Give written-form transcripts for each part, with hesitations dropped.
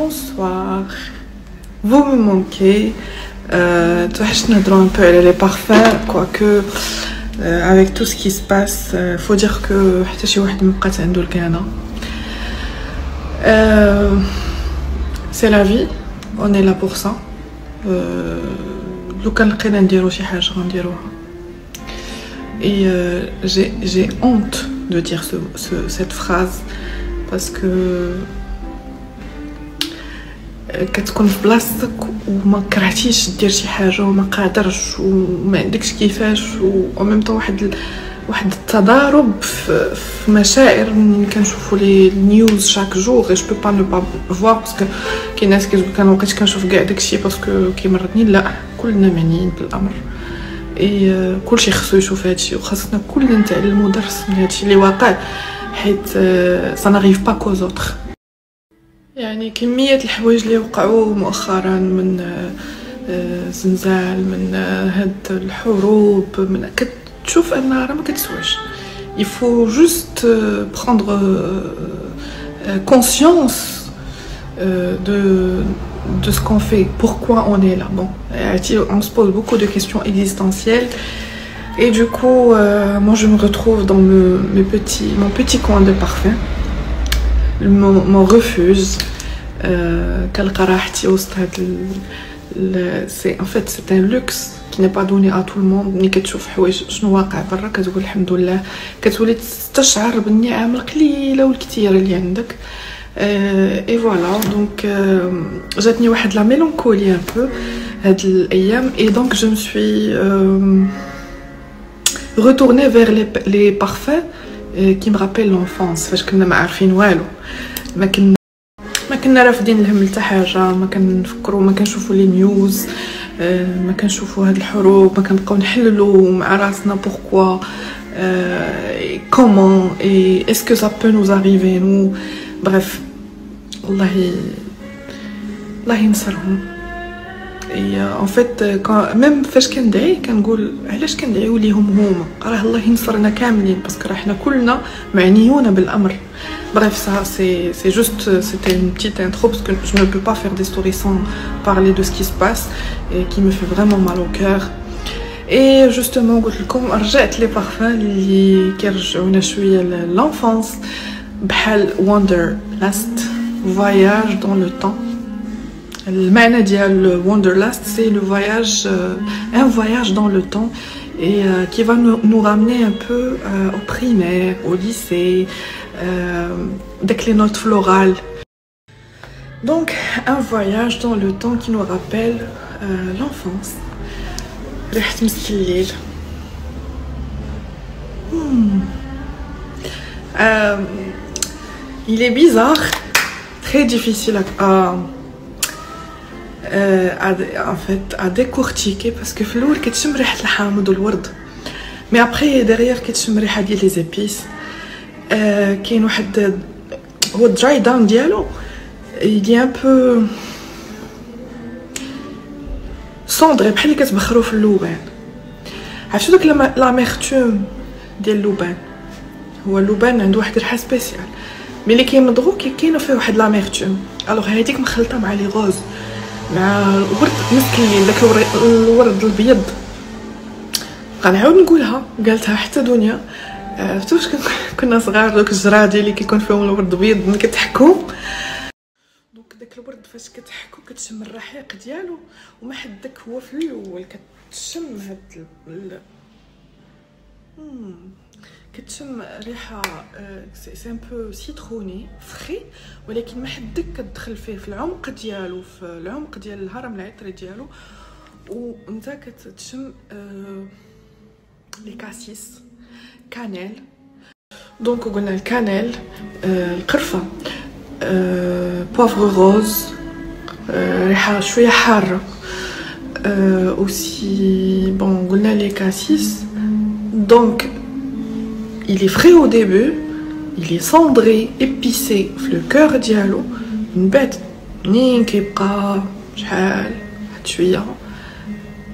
Bonsoir. Vous me manquez. Je un peu les parfums, quoique avec tout ce qui se passe, faut dire que c'est la vie, on est là pour ça. Et j'ai honte de dire cette phrase parce que كتكون في بلاصتك وما كرهتيش دير شي حاجه وما قادرش وما عندكش كيفاش و ميم طون واحد التضارب في مشاعر ملي كنشوفوا لي نيوز شاك جور. جو با نو با فوار باسكو كاين ناس كيقول كان مابقيتش كنشوف كاع داكشي باسكو كيمرضني. لا، كلنا معنيين بالامر اي كلشي خصو يشوف هادشي وخاصنا كلنا نتعلموا درس من هادشي اللي واقع حيت سا ناريف با كوز اوتر. يعني كمية الحوايج اللي وقعوا مؤخرا من زلزال، من هاد الحروب، من كتشوف ان راه ما كتسواش. il faut juste prendre conscience de ce qu'on fait, pourquoi on est là. Bon, on se pose beaucoup de questions existentielles et du coup moi je me retrouve dans mon petit coin de parfum, mon refuge. En fait c'est un luxe qui n'est pas donné à tout le monde. ملي كتشوف حوايج شنو واقع برا كتقول الحمد لله، كتولي تستشعر بالنعم القليله والكثيره اللي عندك. اي فوالا دونك جاتني واحد لا ميلانكولي ان بو هاد الايام et donc je me suis retournée vers les parfums qui me rappellent l'enfance. فاش كنا ما عارفين والو، ما كنا رافدين الهم حتى حاجه، ما كنفكروا، ما كنشوفوا لي نيوز، ما كنشوفوا هاد الحروب، ما كنبقاو نحللوا مع راسنا بوركوا كومون اي اسكو سا بو نوز اريفي نو. بريف الله ينصرهم. اي ان فيت ميم فاش كندعي كنقول علاش كندعيو ليهم هما، راه الله ينصرنا كاملين باسكو راه حنا كلنا معنيون بالامر. Bref, ça c'est juste, c'était une petite intro parce que je ne peux pas faire des stories sans parler de ce qui se passe et qui me fait vraiment mal au cœur. Et justement, قلت لكم رجعت لي parfums اللي كيرجعونا شويه l'enfance بحال Wanderlust, voyage dans le temps. المعنى ديال Wanderlust c'est le voyage, un voyage dans le temps et qui va nous ramener un peu au primaire, au lycée, avec les notes florales. Donc un voyage dans le temps qui nous rappelle l'enfance. ريحة مسك الليل. Il est bizarre, très difficile en fait à décortiquer parce que في الاول كتشم ريحة الحامض والورد، mais après derrière كتشم ريحة ديال les épices. كاين واحد هو الدراي داون ديالو il est un peu صوندري بحال اللي كتبخرو في اللوبان. عرفتو داك لاميرتوم ديال اللوبان؟ هو اللوبان عنده واحد الريحه سبيسيال ملي كينضغو كاينه فيه واحد لاميرتوم. الوغ هذيك مخلطه مع لي غوز مع الورد مسكين، داك الورد الابيض. غنعاود نقولها، قالتها حتى دنيا. عرفتو واش كنا صغار دوك الجرادي اللي كيكون فيهم الورد ابيض ملي كتحكو، دونك داك الورد فاش كتحكو كتشم الرحيق ديالو وما حدك هو في الاول كتشم هاد كتشم ريحه سي ان بو سيتروني فري، ولكن ما حدك كتدخل فيه في العمق ديالو، في العمق ديال الهرم العطري ديالو، وانت كتشم لي كاسيس كانيل. دونك قلنا الكانيل، القرفه، بوافغ روز، ريحه شويه حاره، aussi bon قلنا لي كاسيس. دونك il est frais au début, il est cendré, épicé في le cœur ديالو، من بعد منين كيبقى شحال شويه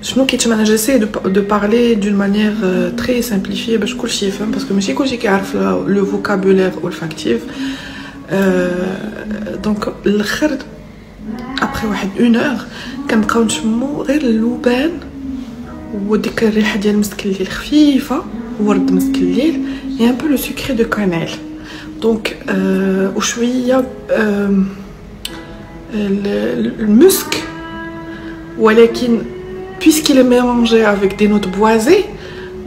شنو كيتشم. انا جيسي دو بارلي دون مانيير تري سامبليفيي باش كلشي يفهم باسكو ماشي كلشي كيعرف لو فوكابولير والفاكتيف. دونك الاخر ابخي واحد 1 كنبقاو نشمو غير اللوبان وديك الريحه ديال مسك الليل خفيفه ورد مسك الليل et un peu le sucré de cannelle donc وشويه المسك ولكن puisqu'il est mélangé avec des notes boisées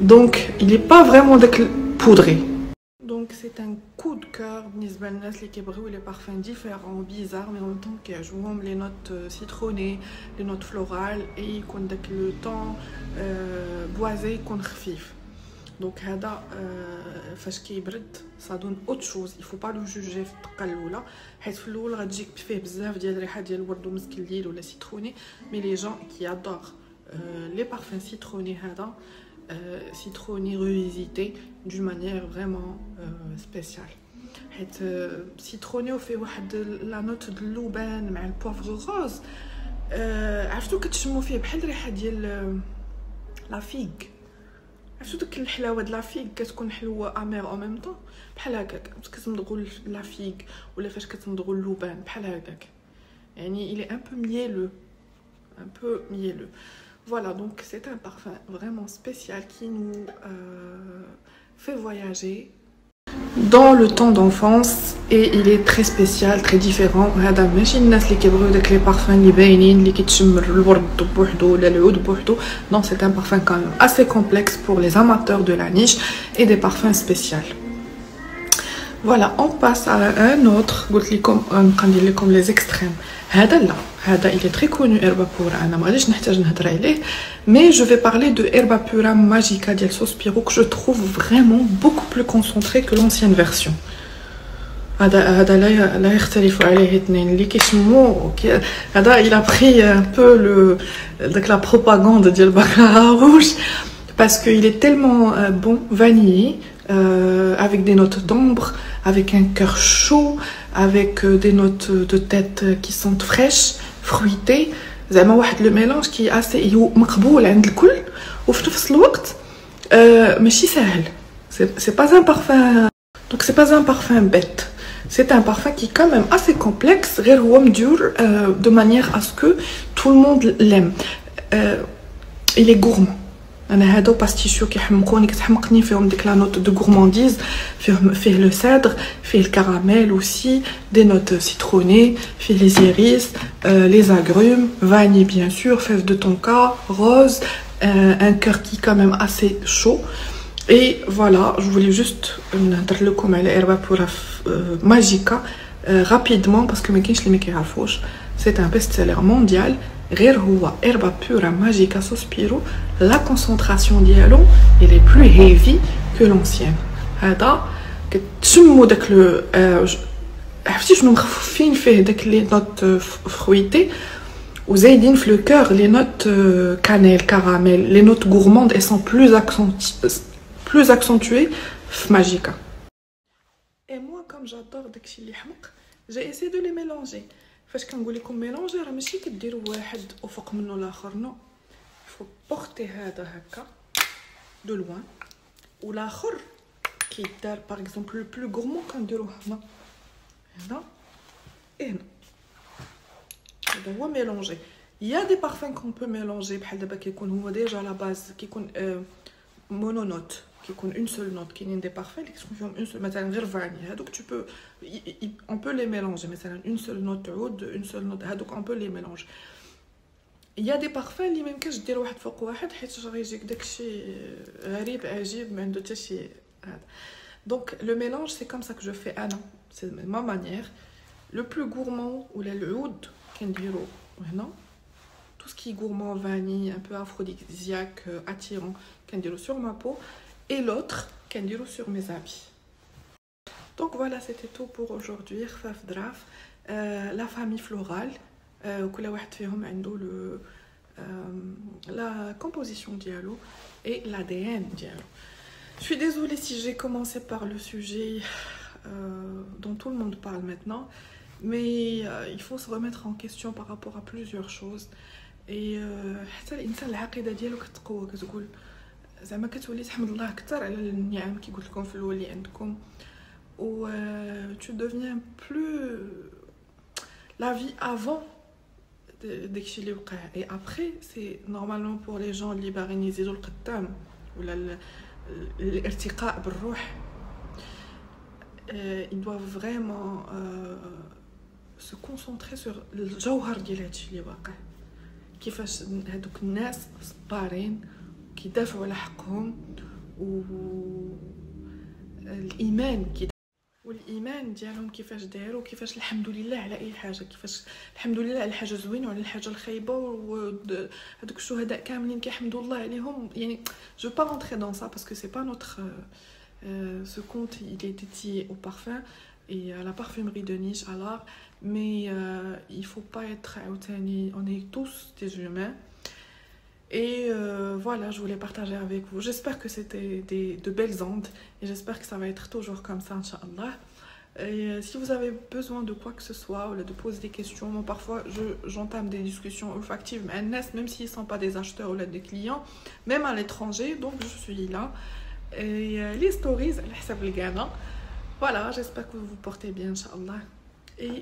donc il n'est pas vraiment poudré. Donc c'est un coup de cœur بالنسبه للناس اللي كيبغيو لي بارفان ديفيرون بيزار مي اون طون كيعجبوهم لي نوت سيتروني لي نوت فلورال اي يكون داك لو طون بوازي يكون خفيف. دونك هذا فاش كيبرد سا دون اوت شوز يفو با لو جوجي في الدقه الاولى حيت في الاول غتجيك فيه بزاف ديال الريحه ديال الورد ومسك الليل ولا سيتروني مي لي جون كي ادور لي بارفان سيتروني هذا citronné revisité d'une manière vraiment spéciale. Citronné au fait la note de l'aubaine مع البوفغ غوز عرفتو كتشمو فيه بحال الريحه ديال لا فيغ عرفتو داك الحلاوه د لا فيغ كتكون حلوه امير او ميم طون بحال هكاك كتمضغوا لا فيغ ولا فاش كتمضغوا اللوبان بحال هكاك يعني il est un peu mielleux. Voilà, donc c'est un parfum vraiment spécial qui nous fait voyager dans le temps d'enfance et il est très spécial, très différent. هذا ماشي الناس اللي كيبغيو داك لي بارفان اللي باينين اللي كيتشم الورد بوحدو ولا العود بوحدو. Non, c'est un parfum quand même assez complexe pour les amateurs de la niche et des parfums spéciaux. Voilà, on passe à un autre. قلت لكم ندير لكم les extrêmes. هذا لا هذا il est très connu Herba Pura انا ما غاديش نحتاج نهضر عليه mais je vais parler de Herba Pura Magica ديال Sospiro que je trouve vraiment beaucoup plus concentré que l'ancienne version. هذا لا يختلف عليه اثنين اللي كيسموه هذا il a pris un peu داك la propagande ديال Baccarat Rouge parce que il est tellement bon vanillé avec des notes d'ambre avec un cœur chaud avec des notes de tête qui sentent fraîches fruitées زعما واحد لو ميلانج كي اسي مقبول عند الكل وفي نفس الوقت ماشي ساهل. c'est pas un parfum donc c'est pas un parfum bête, c'est un parfum qui est quand même assez complexe غير هو مدير de manière à ce que tout le monde l'aime. il est gourmand. انا هادو باستيشيو كيحمقوني كتحمقني فيهم ديك لا نوت دو غورمانديز فيه لو سادر فيه الكراميل اوسي دي نوت سيتروني فيه لي زيريس لي اغروم vanille bien sûr fève de tonka rose un cœur qui quand même assez chaud et voilà je voulais juste نهضر لكم على Herba Pura Magica rapidement parce que ما كاينش اللي ما كيعرفوش. c'est un best-seller mondial غير هو Herba Pura Magica Sospiro la concentration ديالو elle est plus heavy que l'ancienne. هذا كتشمو داك لو عرفتي شنو مخففين فيه داك لي نوت فرويتي وزايدين في لو كور لي نوت كانيل كراميل لي نوت gourmandes elles sont plus accentuées في Magica. et moi comme j'adore داكشي اللي حمق j'ai essayé de les mélanger. فاش كنقول لكم ميلونجي راه ماشي كديروا واحد وفوق منه الاخر نو فو بورتي هذا هكا دو لوان والاخر كيدار باغ اكزومبل لو بلو غورمون كنديروه هنا هنا هنا هذا هو ميلونجي. يا دي بارفان كون بو ميلونجي بحال دابا كيكون هو ديجا لا باز كيكون مونو نوت كيكون اون سول نوت. كاينين دي بارفان اللي كتكون فيهم اون سول مثلا غير فاني هادوك tu peux on peut les mélanger مثلا اون سول نوت عود اون سول نوت هادوك on peut les mélanger. يا دي بارفان اللي ميمكنش دير واحد فوق واحد حيت غيجيك داكشي غريب عجيب ما عنده حتى شي هذا. دونك لو ميلونج سي كوم سا كو جو في انا سي ما مانيير. لو بلو غورمون ولا العود كنديرو هنا tout ce qui est gourmand vanille un peu aphrodisiaque attirant كنديرو sur ma peau et l'autre كنديرو sur mes habits. Donc voilà, c'était tout pour aujourd'hui. خفاف ظراف la famille florale كل واحد فيهم عنده la composition dialogue et l'ADN dialogue. Je suis désolée si j'ai commencé par le sujet dont tout le monde parle maintenant, mais il faut se remettre en question par rapport à plusieurs choses. Et حتى الانسان العقيده ديالو كتقوى كتقول زعما كتولي تحمد الله اكثر على النعم كي قلت لكم في الاول اللي عندكم tu deviens plus la vie avant داكشي اللي وقع. Et après c'est normalement pour les gens اللي باغيين يزيدوا القدام ولا الارتقاء بالروح. Ils doivent vraiment se concentrer sur الجوهر ديال هادشي اللي واقع، كيفاش هادوك الناس صبارين كيدافعوا على حقهم، و الإيمان والإيمان ديالهم كيفاش داروا، كيفاش الحمد لله على أي حاجة، كيفاش الحمد لله على الحاجة زوينة وعلى الحاجة الخايبة، وهادوك الشهداء كاملين كيحمدوا الله عليهم. يعني je veux pas rentrer dans ça parce que c'est pas notre ce conte il est dédié au parfum et à la parfumerie de Niche à l'art, mais il faut pas être عاوتاني، on est tous des humains. Et voilà, je voulais partager avec vous. J'espère que c'était de belles ondes et j'espère que ça va être toujours comme ça, Inch'Allah. Et si vous avez besoin de quoi que ce soit ou de poser des questions, moi parfois j'entame des discussions olfactives avec même s'ils ne sont pas des acheteurs ou des clients, même à l'étranger, donc je suis là. Et les stories, voilà, j'espère que vous vous portez bien, Inch'Allah. Et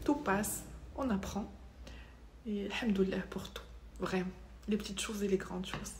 tout passe, on apprend. Et alhamdoulilah pour tout, vraiment. Les petites choses et les grandes choses.